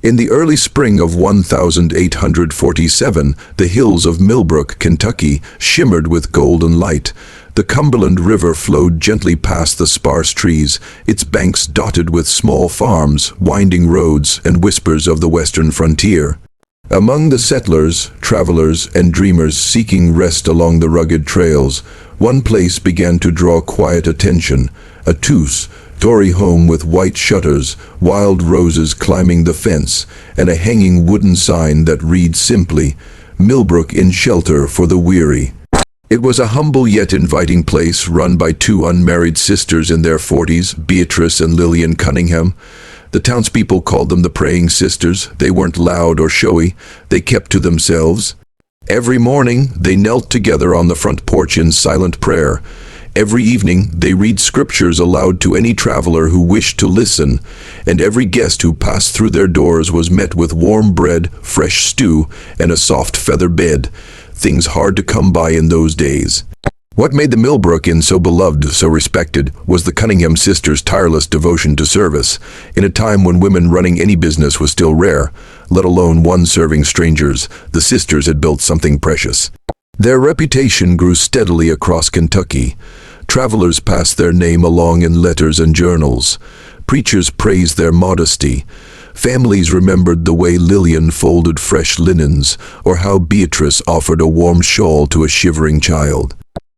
In the early spring of 1847, the hills of Millbrook, Kentucky, shimmered with golden light. The Cumberland River flowed gently past the sparse trees, its banks dotted with small farms, winding roads, and whispers of the western frontier. Among the settlers, travelers, and dreamers seeking rest along the rugged trails, one place began to draw quiet attention: a two-story home with white shutters, wild roses climbing the fence, and a hanging wooden sign that read simply, "Millbrook Inn Shelter for the Weary." It was a humble yet inviting place run by two unmarried sisters in their 40s, Beatrice and Lillian Cunningham. The townspeople called them the Praying Sisters. They weren't loud or showy. They kept to themselves. Every morning, they knelt together on the front porch in silent prayer. Every evening, they read scriptures aloud to any traveler who wished to listen, and every guest who passed through their doors was met with warm bread, fresh stew, and a soft feather bed, things hard to come by in those days. What made the Millbrook Inn so beloved, so respected, was the Cunningham sisters' tireless devotion to service, in a time when women running any business was still rare, let alone one serving strangers. The sisters had built something precious. Their reputation grew steadily across Kentucky. Travelers passed their name along in letters and journals. Preachers praised their modesty. Families remembered the way Lillian folded fresh linens, or how Beatrice offered a warm shawl to a shivering child.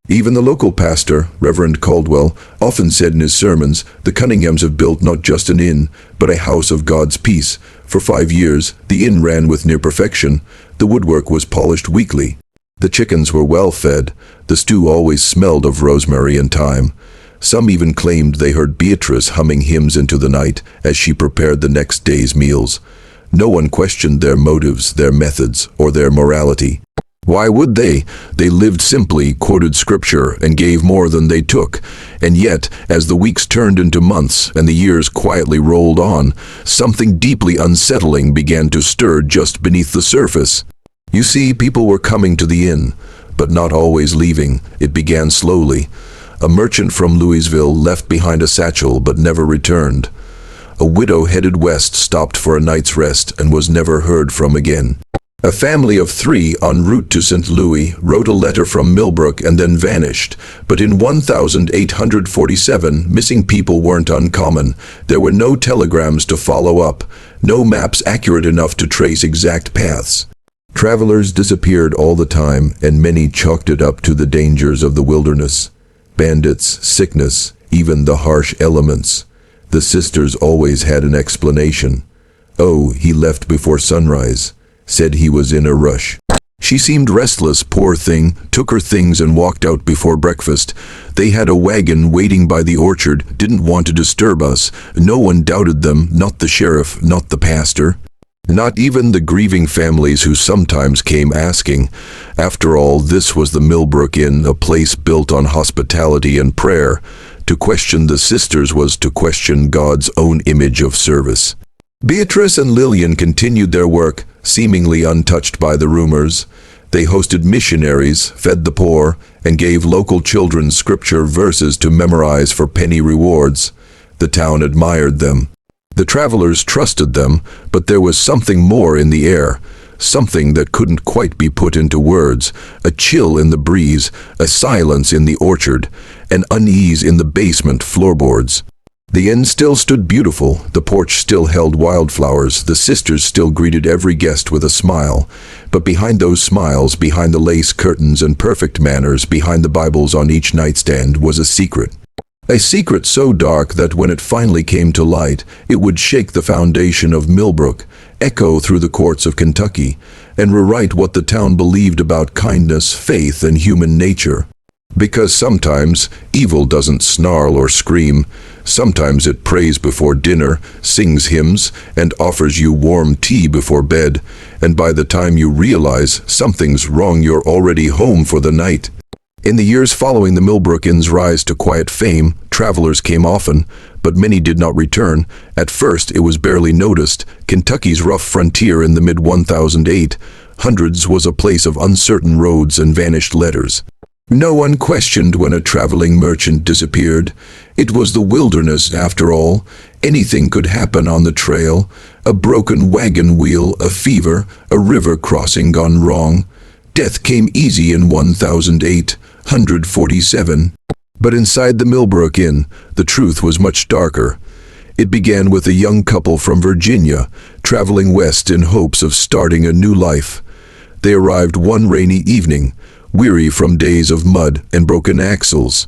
Even the local pastor, Reverend Caldwell, often said in his sermons, "The Cunninghams have built not just an inn, but a house of God's peace." For 5 years, the inn ran with near perfection. The woodwork was polished weekly. The chickens were well fed. The stew always smelled of rosemary and thyme. Some even claimed they heard Beatrice humming hymns into the night as she prepared the next day's meals. No one questioned their motives, their methods, or their morality. Why would they? They lived simply, quoted scripture, and gave more than they took. And yet, as the weeks turned into months and the years quietly rolled on, something deeply unsettling began to stir just beneath the surface. You see, people were coming to the inn, but not always leaving. It began slowly. A merchant from Louisville left behind a satchel but never returned. A widow headed west stopped for a night's rest and was never heard from again. A family of 3 en route to St. Louis wrote a letter from Millbrook and then vanished. But in 1847, missing people weren't uncommon. There were no telegrams to follow up, no maps accurate enough to trace exact paths. Travelers disappeared all the time, and many chalked it up to the dangers of the wilderness. Bandits, sickness, even the harsh elements. The sisters always had an explanation. "Oh, he left before sunrise. Said he was in a rush." She seemed restless, poor thing, took her things and walked out before breakfast. They had a wagon waiting by the orchard, didn't want to disturb us. No one doubted them, not the sheriff, not the pastor. Not even the grieving families who sometimes came asking. After all, this was the Millbrook Inn, a place built on hospitality and prayer. To question the sisters was to question God's own image of service. Beatrice and Lillian continued their work, seemingly untouched by the rumors. They hosted missionaries, fed the poor, and gave local children scripture verses to memorize for penny rewards. The town admired them. The travelers trusted them, but there was something more in the air, something that couldn't quite be put into words, a chill in the breeze, a silence in the orchard, an unease in the basement floorboards. The inn still stood beautiful, the porch still held wildflowers, the sisters still greeted every guest with a smile. But behind those smiles, behind the lace curtains and perfect manners, behind the Bibles on each nightstand, was a secret. A secret so dark that when it finally came to light, it would shake the foundation of Millbrook, echo through the courts of Kentucky, and rewrite what the town believed about kindness, faith, and human nature. Because sometimes evil doesn't snarl or scream. Sometimes it prays before dinner, sings hymns, and offers you warm tea before bed, and by the time you realize something's wrong, you're already home for the night. In the years following the Millbrook Inn's rise to quiet fame, travelers came often, but many did not return. At first, it was barely noticed. Kentucky's rough frontier in the mid-1008s was a place of uncertain roads and vanished letters. No one questioned when a traveling merchant disappeared. It was the wilderness, after all. Anything could happen on the trail. A broken wagon wheel, a fever, a river crossing gone wrong. Death came easy in 1847. But inside the Millbrook Inn, the truth was much darker. It began with a young couple from Virginia, traveling west in hopes of starting a new life. They arrived one rainy evening, weary from days of mud and broken axles.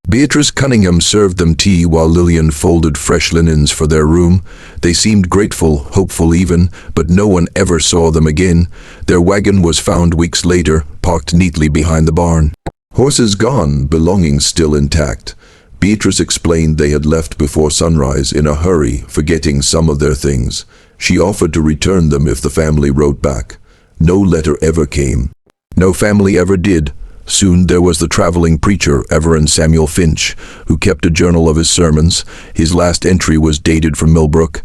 Beatrice Cunningham served them tea while Lillian folded fresh linens for their room. They seemed grateful, hopeful even, but no one ever saw them again. Their wagon was found weeks later, parked neatly behind the barn. Horses gone, belongings still intact. Beatrice explained they had left before sunrise in a hurry, forgetting some of their things. She offered to return them if the family wrote back. No letter ever came. No family ever did. Soon there was the traveling preacher, Reverend Samuel Finch, who kept a journal of his sermons. His last entry was dated from Millbrook.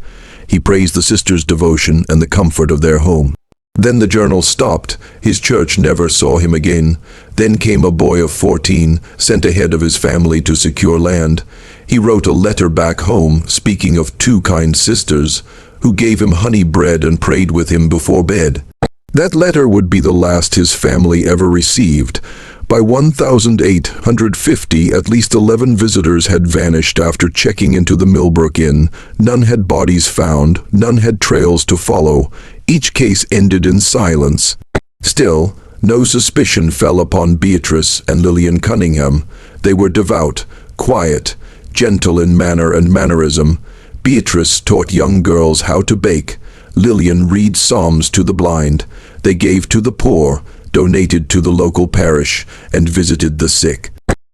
He praised the sisters' devotion and the comfort of their home. Then the journal stopped. His church never saw him again. Then came a boy of 14, sent ahead of his family to secure land. He wrote a letter back home, speaking of two kind sisters, who gave him honey bread and prayed with him before bed. That letter would be the last his family ever received. By 1850, at least 11 visitors had vanished after checking into the Millbrook Inn. None had bodies found, none had trails to follow. Each case ended in silence. Still, no suspicion fell upon Beatrice and Lillian Cunningham. They were devout, quiet, gentle in manner and mannerism. Beatrice taught young girls how to bake. Lillian read psalms to the blind. They gave to the poor, donated to the local parish, and visited the sick.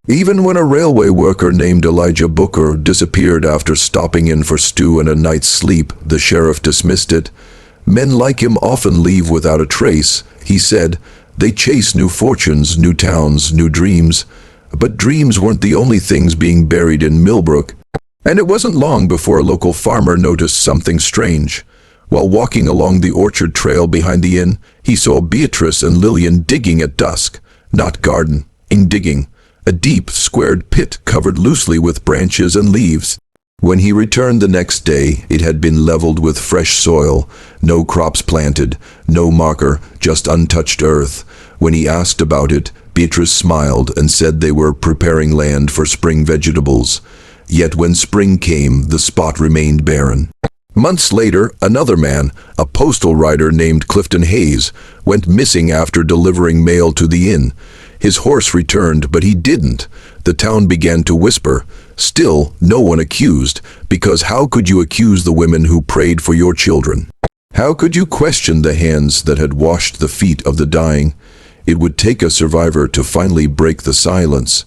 Even when a railway worker named Elijah Booker disappeared after stopping in for stew and a night's sleep, the sheriff dismissed it. Men like him often leave without a trace, he said. They chase new fortunes, new towns, new dreams. But dreams weren't the only things being buried in Millbrook. And it wasn't long before a local farmer noticed something strange. While walking along the orchard trail behind the inn, he saw Beatrice and Lillian digging at dusk. Not gardening, digging. A deep, squared pit covered loosely with branches and leaves. When he returned the next day, it had been leveled with fresh soil. No crops planted, no marker, just untouched earth. When he asked about it, Beatrice smiled and said they were preparing land for spring vegetables. Yet when spring came, the spot remained barren. Months later, another man, a postal rider named Clifton Hayes, went missing after delivering mail to the inn. His horse returned, but he didn't. The town began to whisper. Still, no one accused, because how could you accuse the women who prayed for your children? How could you question the hands that had washed the feet of the dying? It would take a survivor to finally break the silence.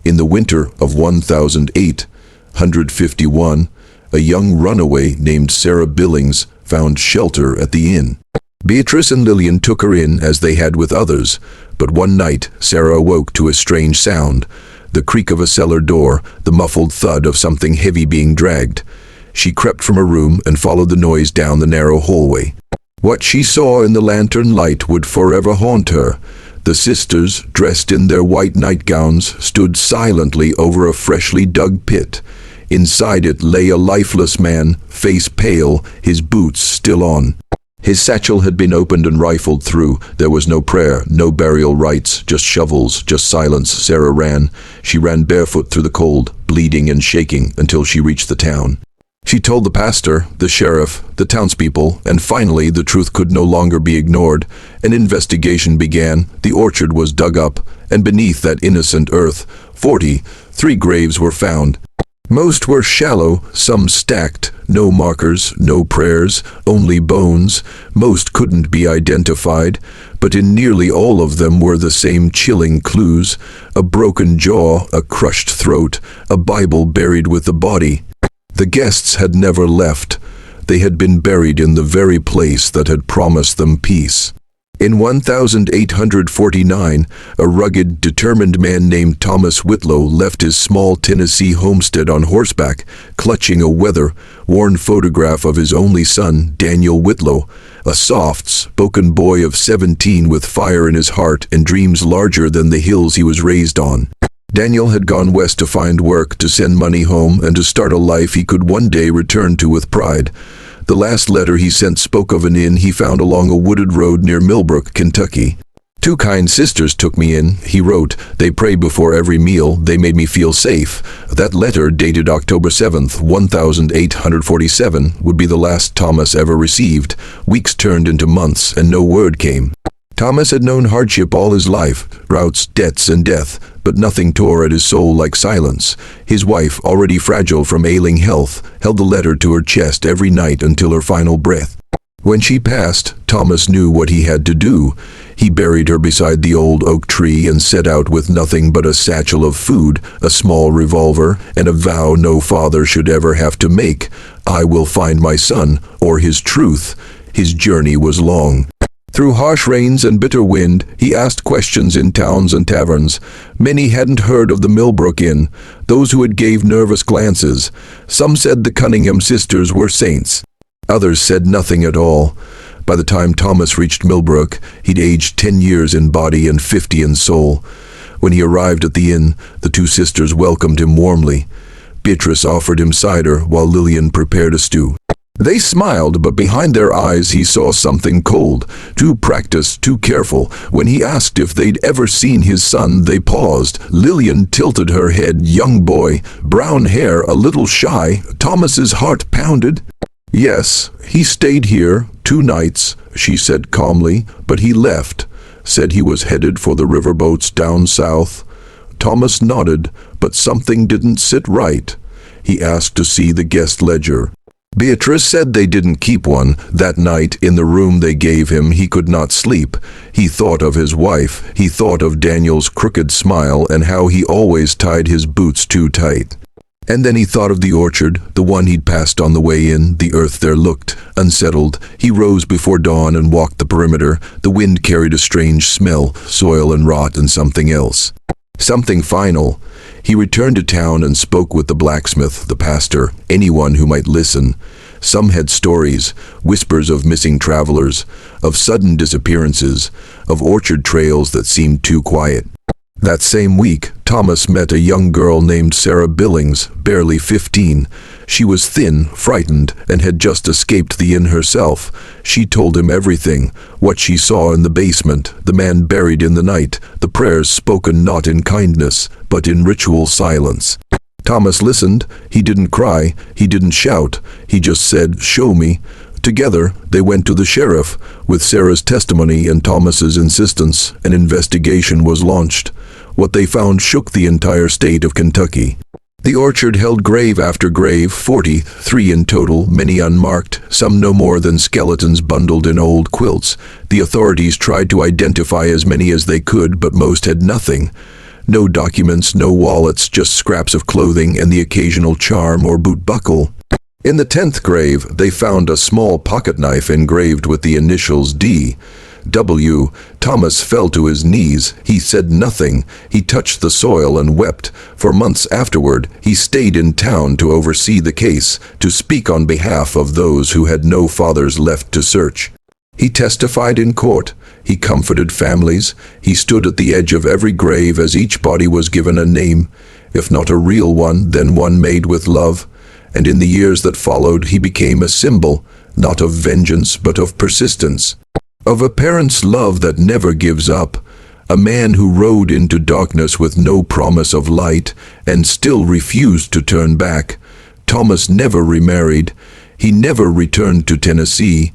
In the winter of 1851, a young runaway named Sarah Billings found shelter at the inn. Beatrice and Lillian took her in as they had with others, but one night Sarah awoke to a strange sound, the creak of a cellar door, the muffled thud of something heavy being dragged. She crept from her room and followed the noise down the narrow hallway. What she saw in the lantern light would forever haunt her. The sisters, dressed in their white nightgowns, stood silently over a freshly dug pit. Inside it lay a lifeless man, face pale, his boots still on. His satchel had been opened and rifled through. There was no prayer, no burial rites, just shovels, just silence. Sarah ran. She ran barefoot through the cold, bleeding and shaking, until she reached the town. She told the pastor, the sheriff, the townspeople, and finally the truth could no longer be ignored. An investigation began. The orchard was dug up, and beneath that innocent earth, 43 graves were found. Most were shallow, some stacked, no markers, no prayers, only bones. Most couldn't be identified, but in nearly all of them were the same chilling clues: a broken jaw, a crushed throat, a Bible buried with the body. The guests had never left. They had been buried in the very place that had promised them peace. In 1849, a rugged, determined man named Thomas Whitlow left his small Tennessee homestead on horseback, clutching a weather-worn photograph of his only son, Daniel Whitlow, a soft-spoken boy of 17 with fire in his heart and dreams larger than the hills he was raised on. Daniel had gone west to find work, to send money home, and to start a life he could one day return to with pride. The last letter he sent spoke of an inn he found along a wooded road near Millbrook, Kentucky. "Two kind sisters took me in," he wrote. "They prayed before every meal. They made me feel safe." That letter, dated October 7th, 1847, would be the last Thomas ever received. Weeks turned into months, and no word came. Thomas had known hardship all his life, droughts, debts, and death, but nothing tore at his soul like silence. His wife, already fragile from ailing health, held the letter to her chest every night until her final breath. When she passed, Thomas knew what he had to do. He buried her beside the old oak tree and set out with nothing but a satchel of food, a small revolver, and a vow no father should ever have to make. "I will find my son, or his truth." His journey was long. Through harsh rains and bitter wind, he asked questions in towns and taverns. Many hadn't heard of the Millbrook Inn, those who had gave nervous glances. Some said the Cunningham sisters were saints. Others said nothing at all. By the time Thomas reached Millbrook, he'd aged 10 years in body and 50 in soul. When he arrived at the inn, the two sisters welcomed him warmly. Beatrice offered him cider, while Lillian prepared a stew. They smiled, but behind their eyes he saw something cold, too practiced, too careful. When he asked if they'd ever seen his son, they paused. Lillian tilted her head. Young boy, brown hair, a little shy. Thomas's heart pounded. "Yes, he stayed here 2 nights, she said calmly, "but he left. Said he was headed for the riverboats down south." Thomas nodded, but something didn't sit right. He asked to see the guest ledger. Beatrice said they didn't keep one. That night, in the room they gave him, he could not sleep. He thought of his wife. He thought of Daniel's crooked smile and how he always tied his boots too tight. And then he thought of the orchard, the one he'd passed on the way in. The earth there looked unsettled. He rose before dawn and walked the perimeter. The wind carried a strange smell, soil and rot and something else. Something final. He returned to town and spoke with the blacksmith, the pastor, anyone who might listen. Some had stories, whispers of missing travelers, of sudden disappearances, of orchard trails that seemed too quiet. That same week, Thomas met a young girl named Sarah Billings, barely 15. She was thin, frightened, and had just escaped the inn herself. She told him everything, what she saw in the basement, the man buried in the night, the prayers spoken not in kindness, but in ritual silence. Thomas listened. He didn't cry, he didn't shout, he just said, "Show me." Together, they went to the sheriff. With Sarah's testimony and Thomas's insistence, an investigation was launched. What they found shook the entire state of Kentucky. The orchard held grave after grave, 43 in total, many unmarked, some no more than skeletons bundled in old quilts. The authorities tried to identify as many as they could, but most had nothing. No documents, no wallets, just scraps of clothing and the occasional charm or boot buckle. In the 10th grave, they found a small pocket knife engraved with the initials D.W. Thomas fell to his knees. He said nothing. He touched the soil and wept. For months afterward, he stayed in town to oversee the case, to speak on behalf of those who had no fathers left to search. He testified in court. He comforted families. He stood at the edge of every grave as each body was given a name, if not a real one, then one made with love. And in the years that followed, he became a symbol, not of vengeance, but of persistence. Of a parent's love that never gives up. A man who rode into darkness with no promise of light, and still refused to turn back. Thomas never remarried. He never returned to Tennessee.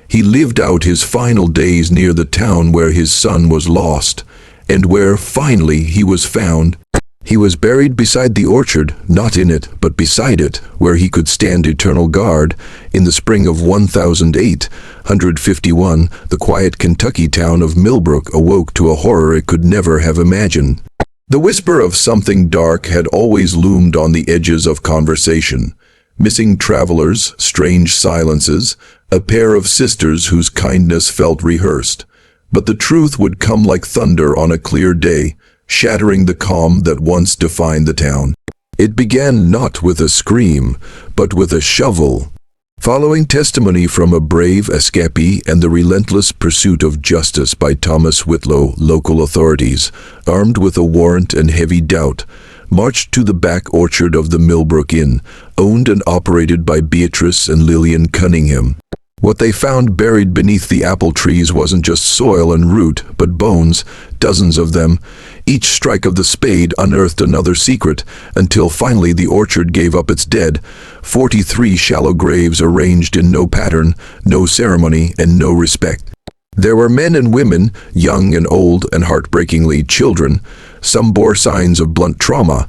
He lived out his final days near the town where his son was lost, and where, finally, he was found. He was buried beside the orchard, not in it, but beside it, where he could stand eternal guard. In the spring of 1851, the quiet Kentucky town of Millbrook awoke to a horror it could never have imagined. The whisper of something dark had always loomed on the edges of conversation. Missing travelers, strange silences, a pair of sisters whose kindness felt rehearsed. But the truth would come like thunder on a clear day, shattering the calm that once defined the town. It began not with a scream, but with a shovel. Following testimony from a brave escapee and the relentless pursuit of justice by Thomas Whitlow, local authorities, armed with a warrant and heavy doubt, marched to the back orchard of the Millbrook Inn, owned and operated by Beatrice and Lillian Cunningham. What they found buried beneath the apple trees wasn't just soil and root, but bones, dozens of them. Each strike of the spade unearthed another secret, until finally the orchard gave up its dead. 43 shallow graves arranged in no pattern, no ceremony, and no respect. There were men and women, young and old, and heartbreakingly children. Some bore signs of blunt trauma.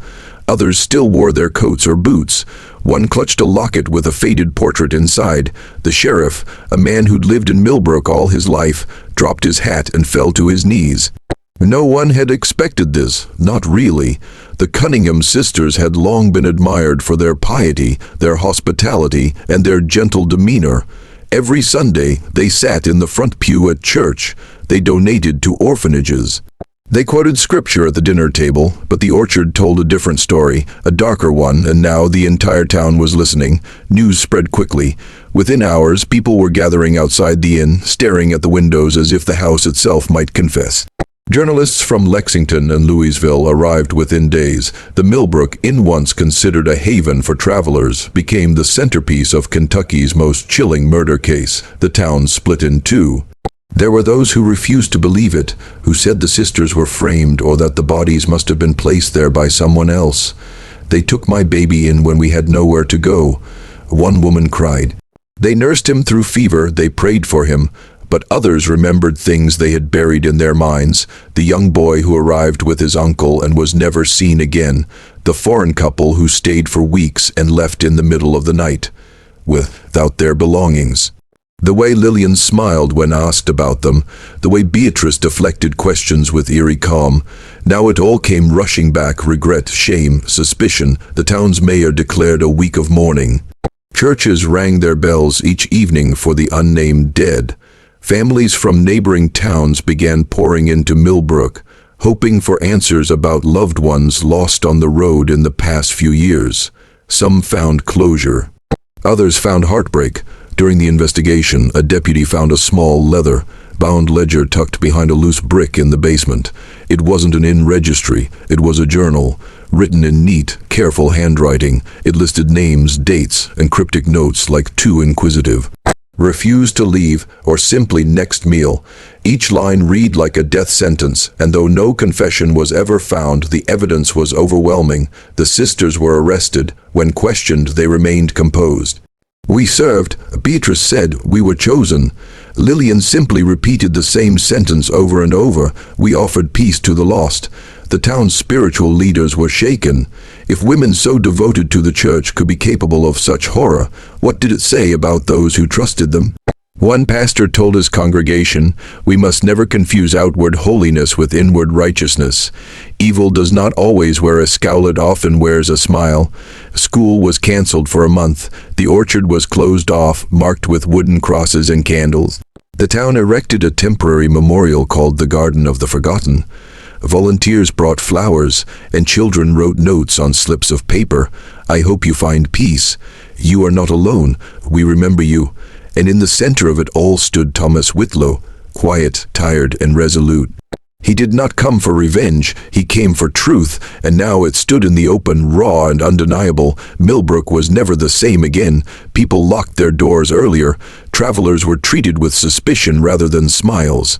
Others still wore their coats or boots. One clutched a locket with a faded portrait inside. The sheriff, a man who'd lived in Millbrook all his life, dropped his hat and fell to his knees. No one had expected this, not really. The Cunningham sisters had long been admired for their piety, their hospitality, and their gentle demeanor. Every Sunday, they sat in the front pew at church. They donated to orphanages. They quoted scripture at the dinner table, but the orchard told a different story, a darker one, and now the entire town was listening. News spread quickly. Within hours, people were gathering outside the inn, staring at the windows as if the house itself might confess. Journalists from Lexington and Louisville arrived within days. The Millbrook Inn, once considered a haven for travelers, became the centerpiece of Kentucky's most chilling murder case. The town split in two. There were those who refused to believe it, who said the sisters were framed or that the bodies must have been placed there by someone else. "They took my baby in when we had nowhere to go," one woman cried. "They nursed him through fever, they prayed for him," but others remembered things they had buried in their minds. The young boy who arrived with his uncle and was never seen again. The foreign couple who stayed for weeks and left in the middle of the night, without their belongings. The way Lillian smiled when asked about them, the way Beatrice deflected questions with eerie calm. Now it all came rushing back: regret, shame, suspicion. The town's mayor declared a week of mourning. Churches rang their bells each evening for the unnamed dead. Families from neighboring towns began pouring into Millbrook, hoping for answers about loved ones lost on the road in the past few years. Some found closure. Others found heartbreak. During the investigation, a deputy found a small leather-bound ledger tucked behind a loose brick in the basement. It wasn't an inn registry, it was a journal, written in neat, careful handwriting. It listed names, dates, and cryptic notes like "too inquisitive," "refuse to leave," or simply "next meal." Each line read like a death sentence, and though no confession was ever found, the evidence was overwhelming. The sisters were arrested. When questioned, they remained composed. "We served," Beatrice said. "We were chosen." Lillian simply repeated the same sentence over and over. "We offered peace to the lost." The town's spiritual leaders were shaken. If women so devoted to the church could be capable of such horror, what did it say about those who trusted them? One pastor told his congregation, "We must never confuse outward holiness with inward righteousness. Evil does not always wear a scowl, it often wears a smile." School was canceled for a month. The orchard was closed off, marked with wooden crosses and candles. The town erected a temporary memorial called the Garden of the Forgotten. Volunteers brought flowers, and children wrote notes on slips of paper. "I hope you find peace. You are not alone. We remember you." And in the center of it all stood Thomas Whitlow, quiet, tired, and resolute. He did not come for revenge, he came for truth, and now it stood in the open, raw and undeniable. Millbrook was never the same again. People locked their doors earlier. Travelers were treated with suspicion rather than smiles.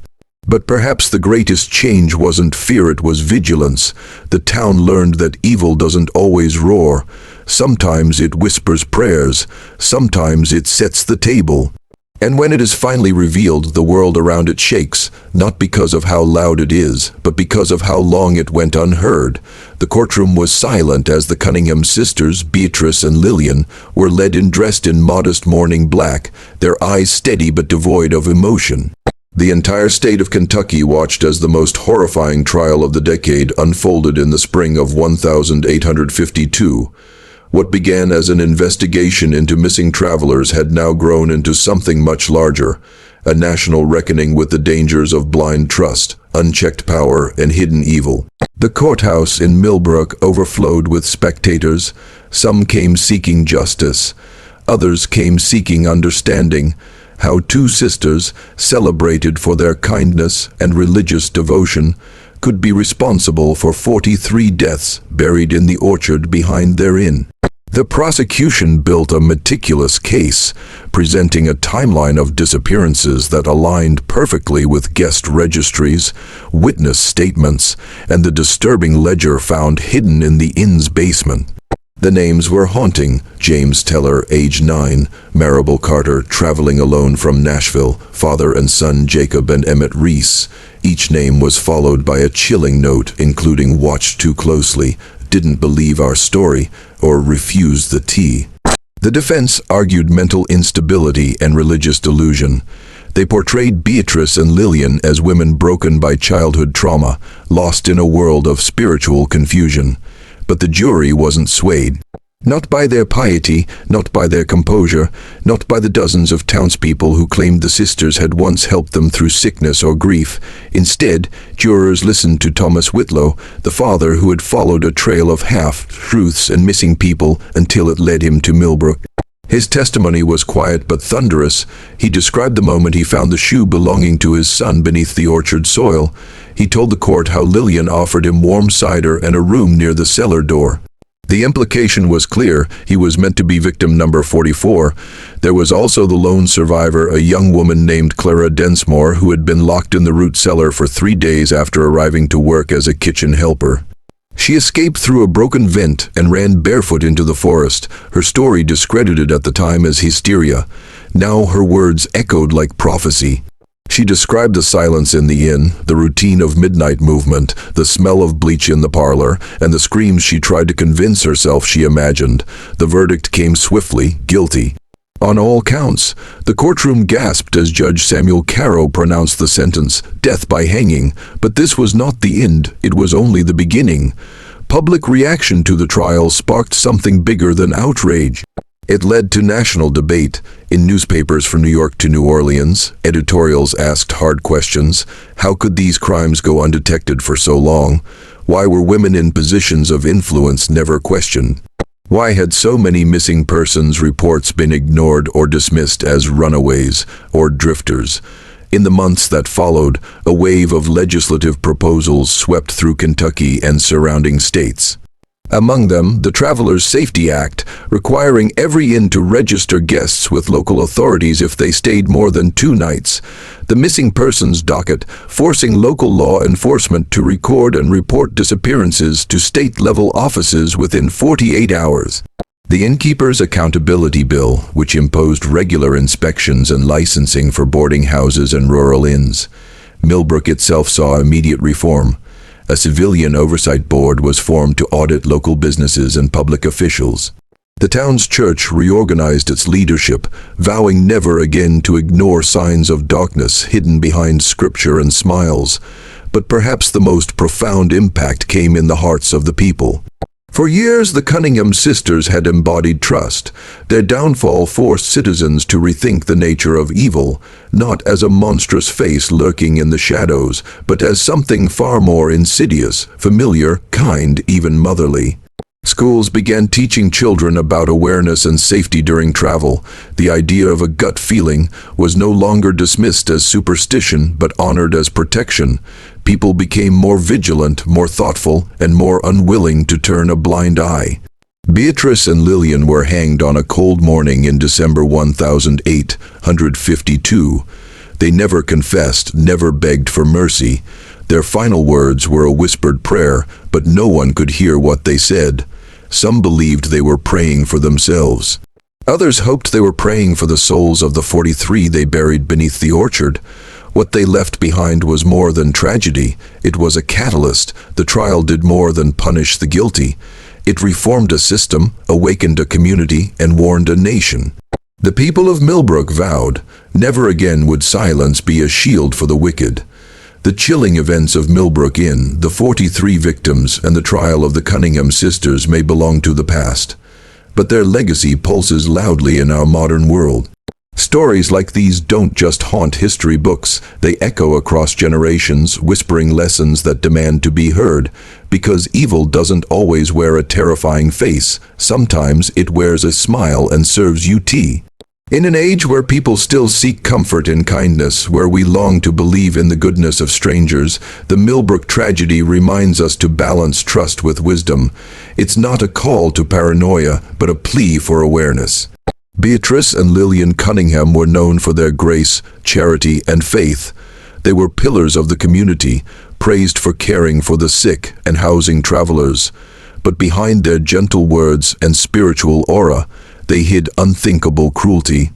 But perhaps the greatest change wasn't fear, it was vigilance. The town learned that evil doesn't always roar. Sometimes it whispers prayers. Sometimes it sets the table. And when it is finally revealed, the world around it shakes, not because of how loud it is, but because of how long it went unheard. The courtroom was silent as the Cunningham sisters, Beatrice and Lillian, were led in dressed in modest mourning black, their eyes steady but devoid of emotion. The entire state of Kentucky watched as the most horrifying trial of the decade unfolded in the spring of 1852. What began as an investigation into missing travelers had now grown into something much larger, a national reckoning with the dangers of blind trust, unchecked power, and hidden evil. The courthouse in Millbrook overflowed with spectators. Some came seeking justice. Others came seeking understanding, how two sisters, celebrated for their kindness and religious devotion, could be responsible for 43 deaths buried in the orchard behind their inn. The prosecution built a meticulous case, presenting a timeline of disappearances that aligned perfectly with guest registries, witness statements, and the disturbing ledger found hidden in the inn's basement. The names were haunting: James Teller, age 9, Maribel Carter, traveling alone from Nashville, father and son Jacob and Emmett Reese. Each name was followed by a chilling note, including "watched too closely," "didn't believe our story," or "refused the tea." The defense argued mental instability and religious delusion. They portrayed Beatrice and Lillian as women broken by childhood trauma, lost in a world of spiritual confusion. But the jury wasn't swayed. Not by their piety, not by their composure, not by the dozens of townspeople who claimed the sisters had once helped them through sickness or grief. Instead, jurors listened to Thomas Whitlow, the father who had followed a trail of half-truths and missing people until it led him to Millbrook. His testimony was quiet but thunderous. He described the moment he found the shoe belonging to his son beneath the orchard soil. He told the court how Lillian offered him warm cider and a room near the cellar door. The implication was clear: he was meant to be victim number 44. There was also the lone survivor, a young woman named Clara Densmore, who had been locked in the root cellar for 3 days after arriving to work as a kitchen helper. She escaped through a broken vent and ran barefoot into the forest, her story discredited at the time as hysteria. Now her words echoed like prophecy. She described the silence in the inn, the routine of midnight movement, the smell of bleach in the parlor, and the screams she tried to convince herself she imagined. The verdict came swiftly: guilty. On all counts. The courtroom gasped as Judge Samuel Caro pronounced the sentence, death by hanging. But this was not the end, it was only the beginning. Public reaction to the trial sparked something bigger than outrage. It led to national debate. In newspapers from New York to New Orleans, editorials asked hard questions. How could these crimes go undetected for so long? Why were women in positions of influence never questioned? Why had so many missing persons reports been ignored or dismissed as runaways or drifters? In the months that followed, a wave of legislative proposals swept through Kentucky and surrounding states. Among them, the Travelers' Safety Act, requiring every inn to register guests with local authorities if they stayed more than 2 nights. The Missing Persons Docket, forcing local law enforcement to record and report disappearances to state-level offices within 48 hours. The Innkeepers' Accountability Bill, which imposed regular inspections and licensing for boarding houses and rural inns. Millbrook itself saw immediate reform. A civilian oversight board was formed to audit local businesses and public officials. The town's church reorganized its leadership, vowing never again to ignore signs of darkness hidden behind scripture and smiles. But perhaps the most profound impact came in the hearts of the people. For years, the Cunningham sisters had embodied trust. Their downfall forced citizens to rethink the nature of evil, not as a monstrous face lurking in the shadows, but as something far more insidious, familiar, kind, even motherly. Schools began teaching children about awareness and safety during travel. The idea of a gut feeling was no longer dismissed as superstition, but honored as protection. People became more vigilant, more thoughtful, and more unwilling to turn a blind eye. Beatrice and Lillian were hanged on a cold morning in December 1852. They never confessed, never begged for mercy. Their final words were a whispered prayer, but no one could hear what they said. Some believed they were praying for themselves. Others hoped they were praying for the souls of the 43 they buried beneath the orchard. What they left behind was more than tragedy. It was a catalyst. The trial did more than punish the guilty. It reformed a system, awakened a community, and warned a nation. The people of Millbrook vowed, never again would silence be a shield for the wicked. The chilling events of Millbrook Inn, the 43 victims, and the trial of the Cunningham sisters may belong to the past. But their legacy pulses loudly in our modern world. Stories like these don't just haunt history books, they echo across generations, whispering lessons that demand to be heard. Because evil doesn't always wear a terrifying face. Sometimes it wears a smile and serves you tea. In an age where people still seek comfort in kindness, where we long to believe in the goodness of strangers, the Millbrook tragedy reminds us to balance trust with wisdom. It's not a call to paranoia, but a plea for awareness. Beatrice and Lillian Cunningham were known for their grace, charity, and faith. They were pillars of the community, praised for caring for the sick and housing travelers. But behind their gentle words and spiritual aura, they hid unthinkable cruelty.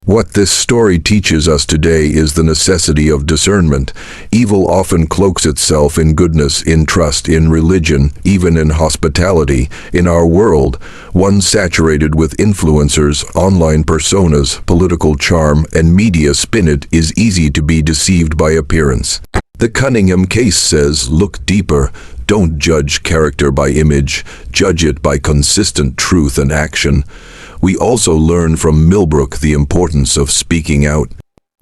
What this story teaches us today is the necessity of discernment. Evil often cloaks itself in goodness, in trust, in religion, even in hospitality. In our world, one saturated with influencers, online personas, political charm, and media spin, it is easy to be deceived by appearance. The Cunningham case says, look deeper. Don't judge character by image, judge it by consistent truth and action. We also learn from Millbrook the importance of speaking out.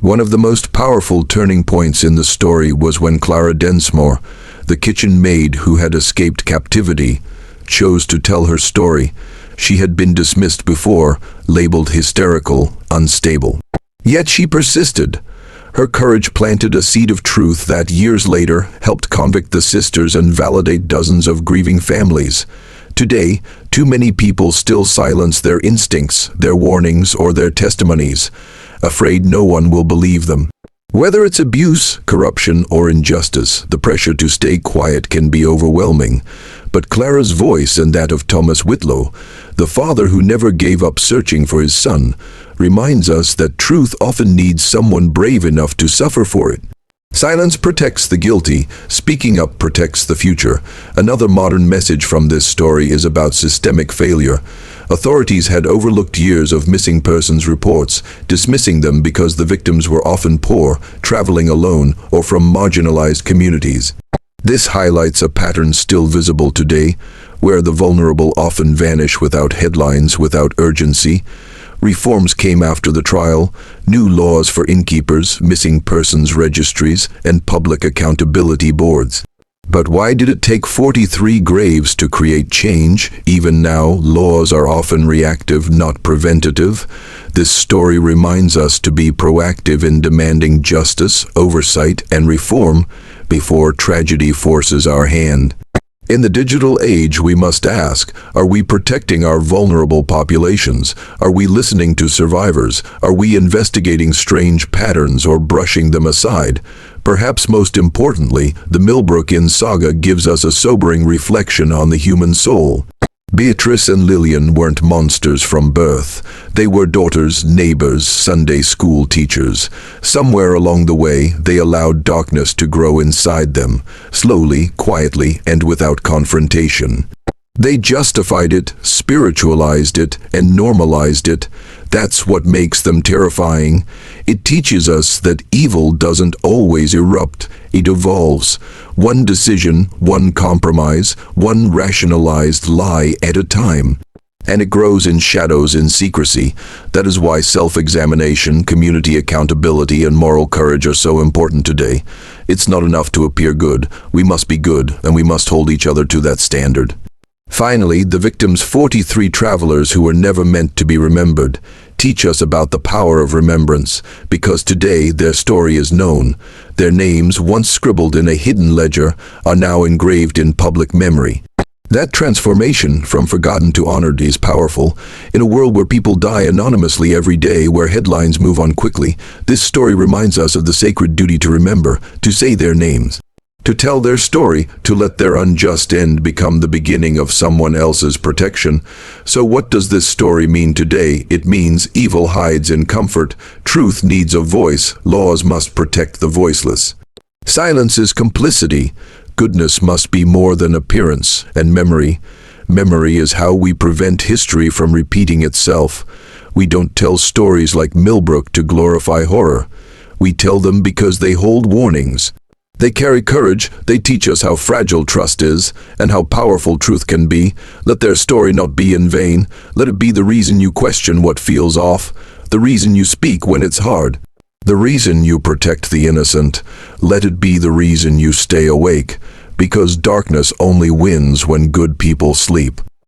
One of the most powerful turning points in the story was when Clara Densmore, the kitchen maid who had escaped captivity, chose to tell her story. She had been dismissed before, labeled hysterical, unstable. Yet she persisted. Her courage planted a seed of truth that years later helped convict the sisters and validate dozens of grieving families. Today, too many people still silence their instincts, their warnings, or their testimonies, afraid no one will believe them. Whether it's abuse, corruption, or injustice, the pressure to stay quiet can be overwhelming. But Clara's voice and that of Thomas Whitlow, the father who never gave up searching for his son, reminds us that truth often needs someone brave enough to suffer for it. Silence protects the guilty, speaking up protects the future. Another modern message from this story is about systemic failure. Authorities had overlooked years of missing persons reports, dismissing them because the victims were often poor, traveling alone, or from marginalized communities. This highlights a pattern still visible today, where the vulnerable often vanish without headlines, without urgency. Reforms came after the trial, new laws for innkeepers, missing persons registries, and public accountability boards. But why did it take 43 graves to create change? Even now, laws are often reactive, not preventative. This story reminds us to be proactive in demanding justice, oversight, and reform before tragedy forces our hand. In the digital age, we must ask, are we protecting our vulnerable populations? Are we listening to survivors? Are we investigating strange patterns or brushing them aside? Perhaps most importantly, the Millbrook Inn saga gives us a sobering reflection on the human soul. Beatrice and Lillian weren't monsters from birth. They were daughters, neighbors, Sunday school teachers. Somewhere along the way, they allowed darkness to grow inside them, slowly, quietly, and without confrontation. They justified it, spiritualized it, and normalized it. That's what makes them terrifying. It teaches us that evil doesn't always erupt, it evolves. One decision, one compromise, one rationalized lie at a time. And it grows in shadows, in secrecy. That is why self-examination, community accountability, and moral courage are so important today. It's not enough to appear good. We must be good, and we must hold each other to that standard. Finally, the victims' 43 travelers who were never meant to be remembered teach us about the power of remembrance, because today their story is known. Their names, once scribbled in a hidden ledger, are now engraved in public memory. That transformation from forgotten to honored is powerful. In a world where people die anonymously every day, where headlines move on quickly, this story reminds us of the sacred duty to remember, to say their names, to tell their story, to let their unjust end become the beginning of someone else's protection. So what does this story mean today? It means evil hides in comfort, truth needs a voice, laws must protect the voiceless. Silence is complicity, goodness must be more than appearance, and memory. Memory is how we prevent history from repeating itself. We don't tell stories like Millbrook to glorify horror. We tell them because they hold warnings. They carry courage, they teach us how fragile trust is, and how powerful truth can be. Let their story not be in vain. Let it be the reason you question what feels off, the reason you speak when it's hard, the reason you protect the innocent. Let it be the reason you stay awake, because darkness only wins when good people sleep.